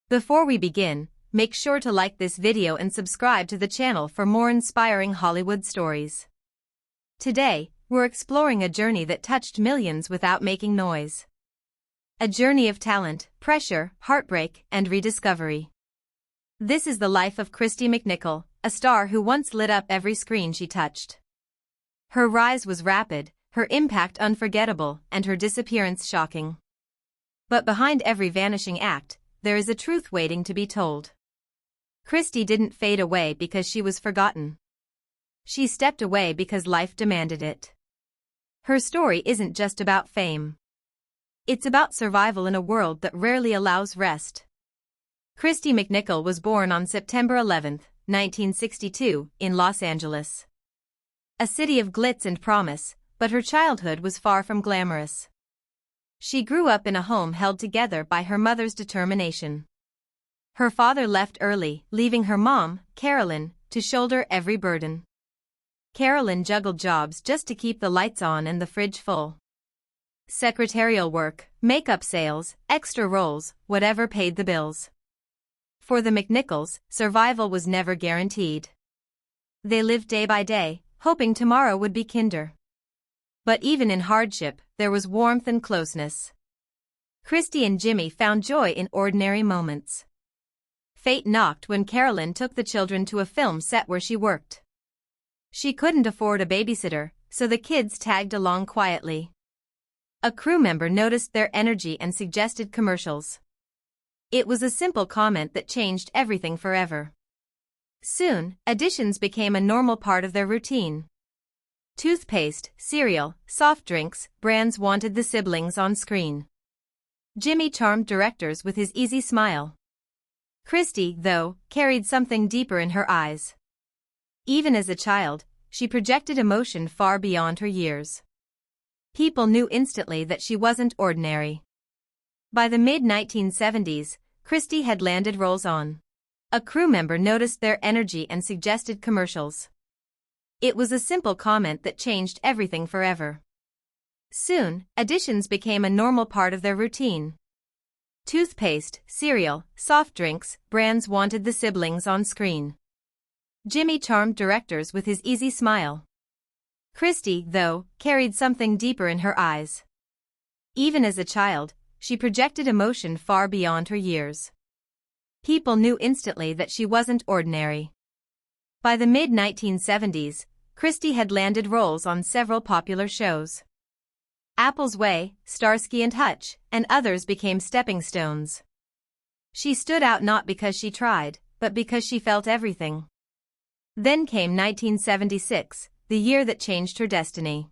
Before we begin, make sure to like this video and subscribe to the channel for more inspiring Hollywood stories. Today, we're exploring a journey that touched millions without making noise. A journey of talent, pressure, heartbreak, and rediscovery. This is the life of Christy McNichol, a star who once lit up every screen she touched. Her rise was rapid, her impact unforgettable, and her disappearance shocking. But behind every vanishing act, there is a truth waiting to be told. Christy didn't fade away because she was forgotten. She stepped away because life demanded it. Her story isn't just about fame. It's about survival in a world that rarely allows rest. Christy McNichol was born on September 11, 1962, in Los Angeles. A city of glitz and promise, but her childhood was far from glamorous. She grew up in a home held together by her mother's determination. Her father left early, leaving her mom, Carolyn, to shoulder every burden. Carolyn juggled jobs just to keep the lights on and the fridge full. Secretarial work, makeup sales, extra roles, whatever paid the bills. For the McNichols, survival was never guaranteed. They lived day by day, hoping tomorrow would be kinder. But even in hardship, there was warmth and closeness. Christy and Jimmy found joy in ordinary moments. Fate knocked when Carolyn took the children to a film set where she worked. She couldn't afford a babysitter, so the kids tagged along quietly. A crew member noticed their energy and suggested commercials. It was a simple comment that changed everything forever. Soon, auditions became a normal part of their routine. Toothpaste, cereal, soft drinks, brands wanted the siblings on screen. Jimmy charmed directors with his easy smile. Christy, though, carried something deeper in her eyes. Even as a child, she projected emotion far beyond her years. People knew instantly that she wasn't ordinary. By the mid-1970s, Christy had landed roles on. A crew member noticed their energy and suggested commercials. It was a simple comment that changed everything forever. Soon, auditions became a normal part of their routine. Toothpaste, cereal, soft drinks, brands wanted the siblings on screen. Jimmy charmed directors with his easy smile. Christy, though, carried something deeper in her eyes. Even as a child, she projected emotion far beyond her years. People knew instantly that she wasn't ordinary. By the mid-1970s, Christy had landed roles on several popular shows. Apple's Way, Starsky and Hutch, and others became stepping stones. She stood out not because she tried, but because she felt everything. Then came 1976, the year that changed her destiny.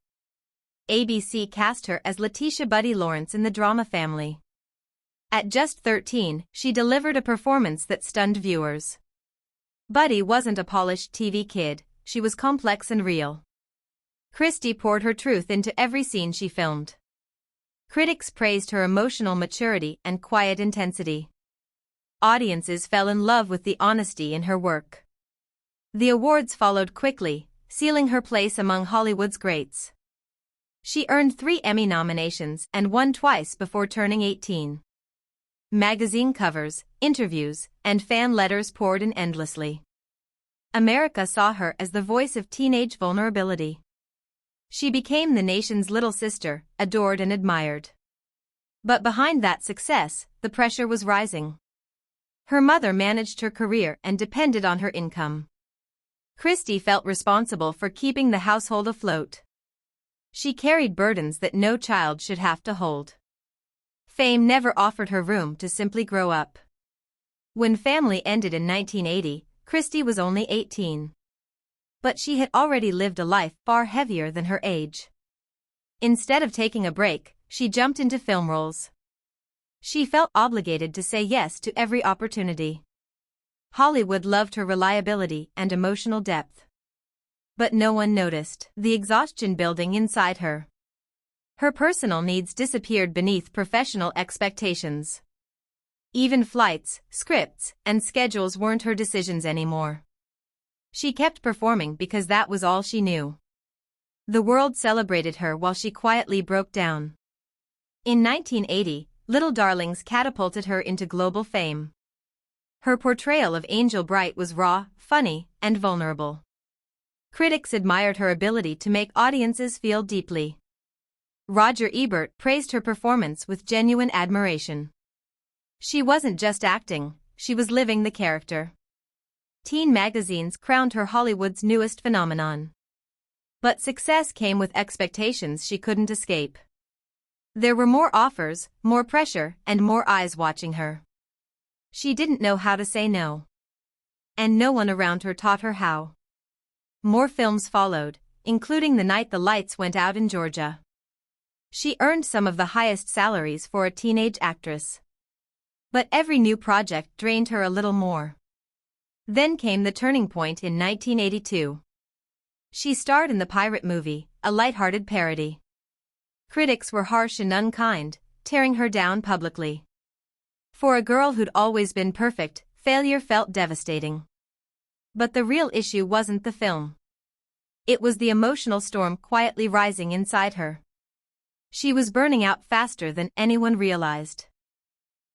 ABC cast her as Letitia Buddy Lawrence in the drama Family. At just 13, she delivered a performance that stunned viewers. Buddy wasn't a polished TV kid, she was complex and real. Christy poured her truth into every scene she filmed. Critics praised her emotional maturity and quiet intensity. Audiences fell in love with the honesty in her work. The awards followed quickly, sealing her place among Hollywood's greats. She earned 3 Emmy nominations and won twice before turning 18. Magazine covers, interviews, and fan letters poured in endlessly. America saw her as the voice of teenage vulnerability. She became the nation's little sister, adored and admired. But behind that success, the pressure was rising. Her mother managed her career and depended on her income. Christy felt responsible for keeping the household afloat. She carried burdens that no child should have to hold. Fame never offered her room to simply grow up. When Family ended in 1980, Christy was only 18. But she had already lived a life far heavier than her age. Instead of taking a break, she jumped into film roles. She felt obligated to say yes to every opportunity. Hollywood loved her reliability and emotional depth. But no one noticed the exhaustion building inside her. Her personal needs disappeared beneath professional expectations. Even flights, scripts, and schedules weren't her decisions anymore. She kept performing because that was all she knew. The world celebrated her while she quietly broke down. In 1980, Little Darlings catapulted her into global fame. Her portrayal of Angel Bright was raw, funny, and vulnerable. Critics admired her ability to make audiences feel deeply. Roger Ebert praised her performance with genuine admiration. She wasn't just acting, she was living the character. Teen magazines crowned her Hollywood's newest phenomenon. But success came with expectations she couldn't escape. There were more offers, more pressure, and more eyes watching her. She didn't know how to say no. And no one around her taught her how. More films followed, including The Night the Lights Went Out in Georgia. She earned some of the highest salaries for a teenage actress. But every new project drained her a little more. Then came the turning point in 1982. She starred in the Pirate movie, a lighthearted parody. Critics were harsh and unkind, tearing her down publicly. For a girl who'd always been perfect, failure felt devastating. But the real issue wasn't the film. It was the emotional storm quietly rising inside her. She was burning out faster than anyone realized.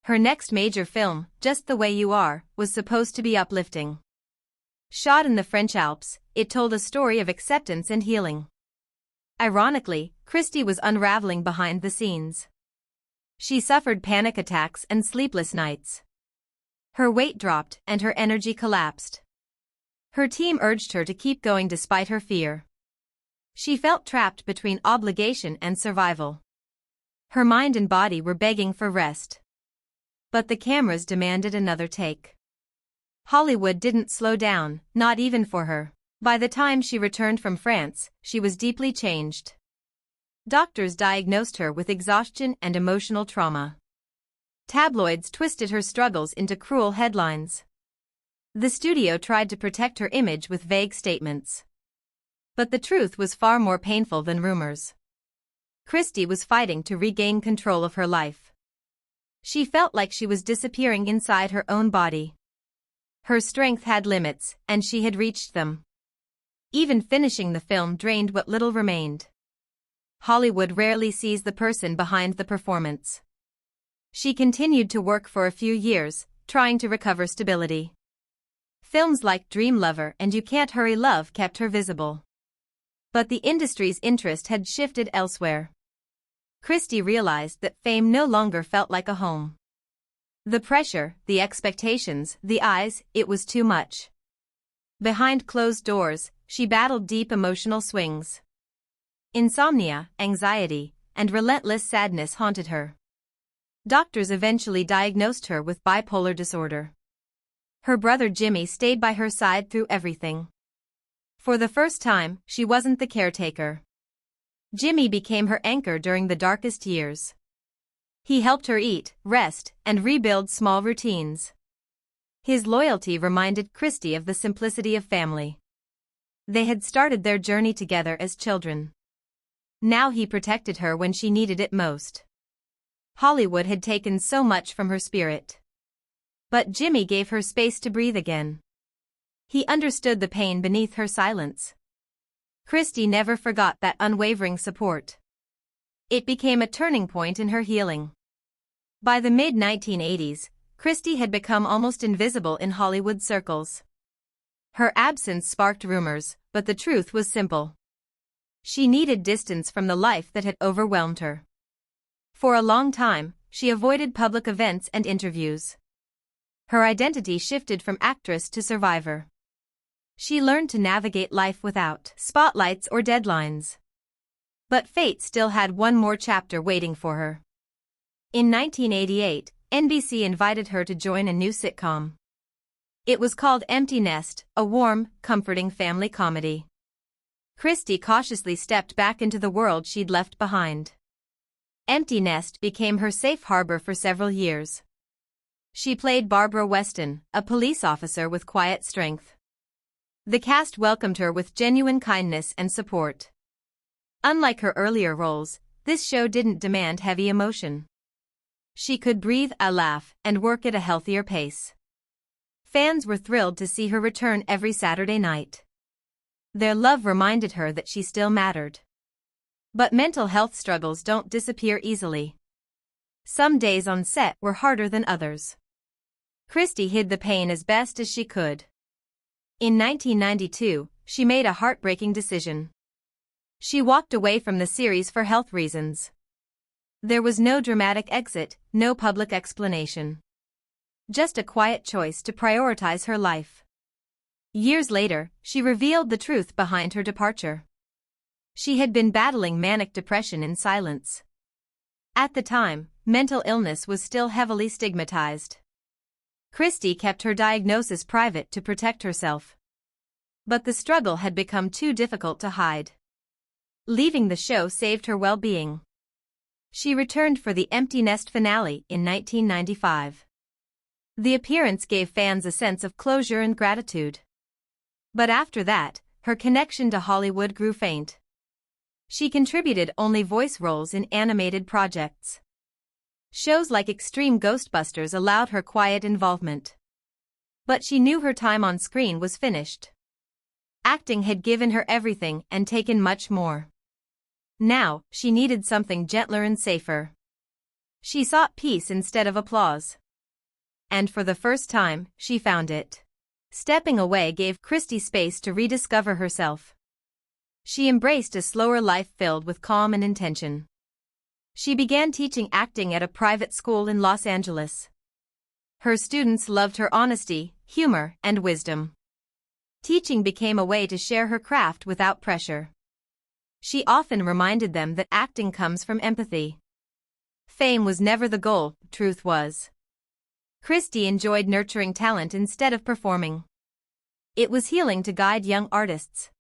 Her next major film, Just the Way You Are, was supposed to be uplifting. Shot in the French Alps, it told a story of acceptance and healing. Ironically, Christy was unraveling behind the scenes. She suffered panic attacks and sleepless nights. Her weight dropped and her energy collapsed. Her team urged her to keep going despite her fear. She felt trapped between obligation and survival. Her mind and body were begging for rest. But the cameras demanded another take. Hollywood didn't slow down, not even for her. By the time she returned from France, she was deeply changed. Doctors diagnosed her with exhaustion and emotional trauma. Tabloids twisted her struggles into cruel headlines. The studio tried to protect her image with vague statements. But the truth was far more painful than rumors. Christy was fighting to regain control of her life. She felt like she was disappearing inside her own body. Her strength had limits, and she had reached them. Even finishing the film drained what little remained. Hollywood rarely sees the person behind the performance. She continued to work for a few years, trying to recover stability. Films like Dream Lover and You Can't Hurry Love kept her visible. But the industry's interest had shifted elsewhere. Christy realized that fame no longer felt like a home. The pressure, the expectations, the eyes, it was too much. Behind closed doors, she battled deep emotional swings. Insomnia, anxiety, and relentless sadness haunted her. Doctors eventually diagnosed her with bipolar disorder. Her brother Jimmy stayed by her side through everything. For the first time, she wasn't the caretaker. Jimmy became her anchor during the darkest years. He helped her eat, rest, and rebuild small routines. His loyalty reminded Christy of the simplicity of family. They had started their journey together as children. Now he protected her when she needed it most. Hollywood had taken so much from her spirit. But Jimmy gave her space to breathe again. He understood the pain beneath her silence. Christy never forgot that unwavering support. It became a turning point in her healing. By the mid-1980s, Christy had become almost invisible in Hollywood circles. Her absence sparked rumors, but the truth was simple. She needed distance from the life that had overwhelmed her. For a long time, she avoided public events and interviews. Her identity shifted from actress to survivor. She learned to navigate life without spotlights or deadlines. But fate still had one more chapter waiting for her. In 1988, NBC invited her to join a new sitcom. It was called Empty Nest, a warm, comforting family comedy. Christy cautiously stepped back into the world she'd left behind. Empty Nest became her safe harbor for several years. She played Barbara Weston, a police officer with quiet strength. The cast welcomed her with genuine kindness and support. Unlike her earlier roles, this show didn't demand heavy emotion. She could breathe, laugh, and work at a healthier pace. Fans were thrilled to see her return every Saturday night. Their love reminded her that she still mattered. But mental health struggles don't disappear easily. Some days on set were harder than others. Christy hid the pain as best as she could. In 1992, she made a heartbreaking decision. She walked away from the series for health reasons. There was no dramatic exit, no public explanation. Just a quiet choice to prioritize her life. Years later, she revealed the truth behind her departure. She had been battling manic depression in silence. At the time, mental illness was still heavily stigmatized. Christy kept her diagnosis private to protect herself. But the struggle had become too difficult to hide. Leaving the show saved her well-being. She returned for the Empty Nest finale in 1995. The appearance gave fans a sense of closure and gratitude. But after that, her connection to Hollywood grew faint. She contributed only voice roles in animated projects. Shows like Extreme Ghostbusters allowed her quiet involvement. But she knew her time on screen was finished. Acting had given her everything and taken much more. Now, she needed something gentler and safer. She sought peace instead of applause. And for the first time, she found it. Stepping away gave Christy space to rediscover herself. She embraced a slower life filled with calm and intention. She began teaching acting at a private school in Los Angeles. Her students loved her honesty, humor, and wisdom. Teaching became a way to share her craft without pressure. She often reminded them that acting comes from empathy. Fame was never the goal, truth was. Christy enjoyed nurturing talent instead of performing. It was healing to guide young artists.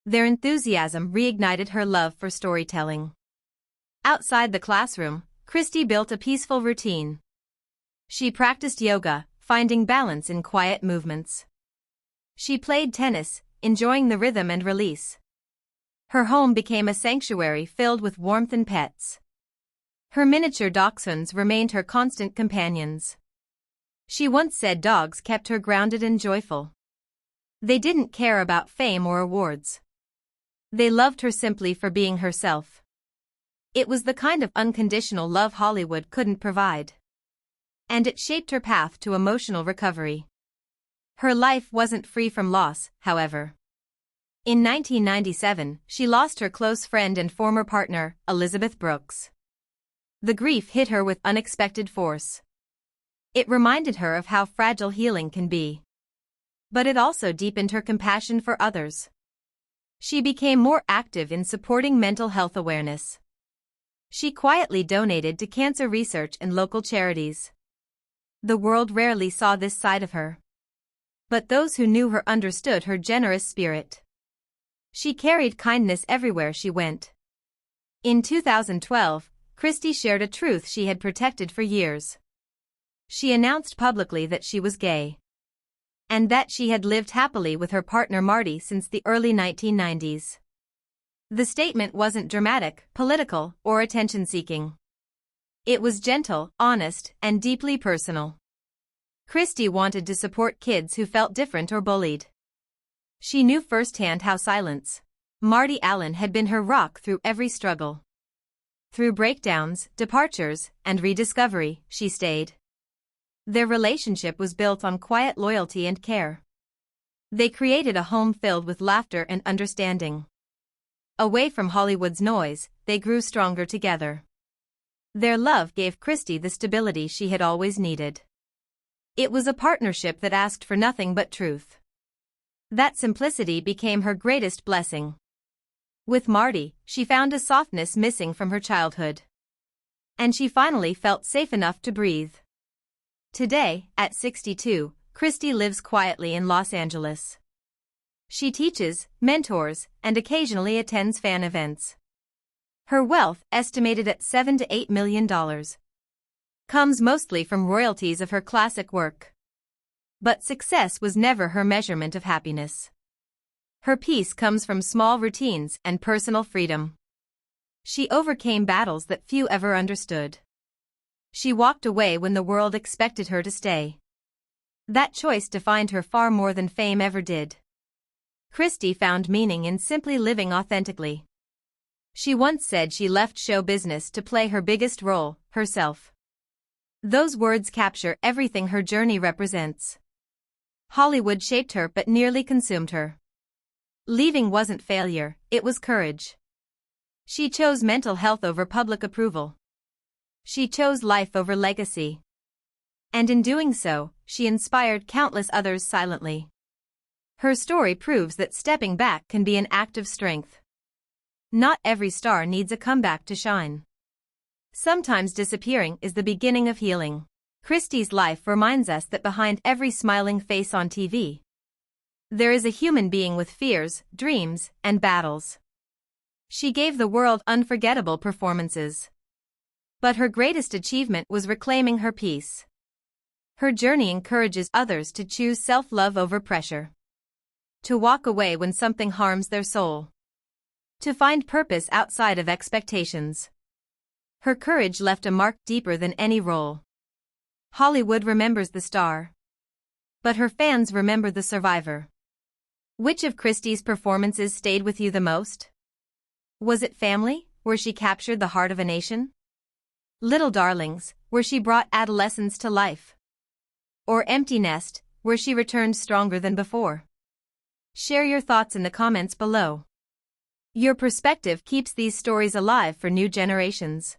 Their enthusiasm reignited her love for storytelling. Outside the classroom, Christy built a peaceful routine. She practiced yoga, finding balance in quiet movements. She played tennis, enjoying the rhythm and release. Her home became a sanctuary filled with warmth and pets. Her miniature dachshunds remained her constant companions. She once said dogs kept her grounded and joyful. They didn't care about fame or awards. They loved her simply for being herself. It was the kind of unconditional love Hollywood couldn't provide. And it shaped her path to emotional recovery. Her life wasn't free from loss, however. In 1997, she lost her close friend and former partner, Elizabeth Brooks. The grief hit her with unexpected force. It reminded her of how fragile healing can be. But it also deepened her compassion for others. She became more active in supporting mental health awareness. She quietly donated to cancer research and local charities. The world rarely saw this side of her. But those who knew her understood her generous spirit. She carried kindness everywhere she went. In 2012, Christy shared a truth she had protected for years. She announced publicly that she was gay. And that she had lived happily with her partner Marty since the early 1990s. The statement wasn't dramatic, political, or attention-seeking. It was gentle, honest, and deeply personal. Christy wanted to support kids who felt different or bullied. She knew firsthand how silence. Marty Allen had been her rock through every struggle. Through breakdowns, departures, and rediscovery, she stayed. Their relationship was built on quiet loyalty and care. They created a home filled with laughter and understanding. Away from Hollywood's noise, they grew stronger together. Their love gave Christy the stability she had always needed. It was a partnership that asked for nothing but truth. That simplicity became her greatest blessing. With Marty, she found a softness missing from her childhood. And she finally felt safe enough to breathe. Today, at 62, Christy lives quietly in Los Angeles. She teaches, mentors, and occasionally attends fan events. Her wealth, estimated at $7 to $8 million, comes mostly from royalties of her classic work. But success was never her measurement of happiness. Her peace comes from small routines and personal freedom. She overcame battles that few ever understood. She walked away when the world expected her to stay. That choice defined her far more than fame ever did. Christy found meaning in simply living authentically. She once said she left show business to play her biggest role, herself. Those words capture everything her journey represents. Hollywood shaped her but nearly consumed her. Leaving wasn't failure, it was courage. She chose mental health over public approval. She chose life over legacy. And in doing so, she inspired countless others silently. Her story proves that stepping back can be an act of strength. Not every star needs a comeback to shine. Sometimes disappearing is the beginning of healing. Christy's life reminds us that behind every smiling face on TV, there is a human being with fears, dreams, and battles. She gave the world unforgettable performances. But her greatest achievement was reclaiming her peace. Her journey encourages others to choose self-love over pressure. To walk away when something harms their soul. To find purpose outside of expectations. Her courage left a mark deeper than any role. Hollywood remembers the star. But her fans remember the survivor. Which of Christy's performances stayed with you the most? Was it Family, where she captured the heart of a nation? Little Darlings, where she brought adolescence to life? Or Empty Nest, where she returned stronger than before? Share your thoughts in the comments below. Your perspective keeps these stories alive for new generations.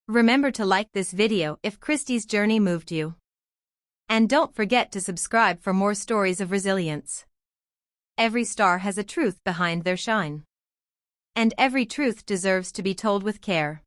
Remember to like this video if Christy's journey moved you. And don't forget to subscribe for more stories of resilience. Every star has a truth behind their shine. And every truth deserves to be told with care.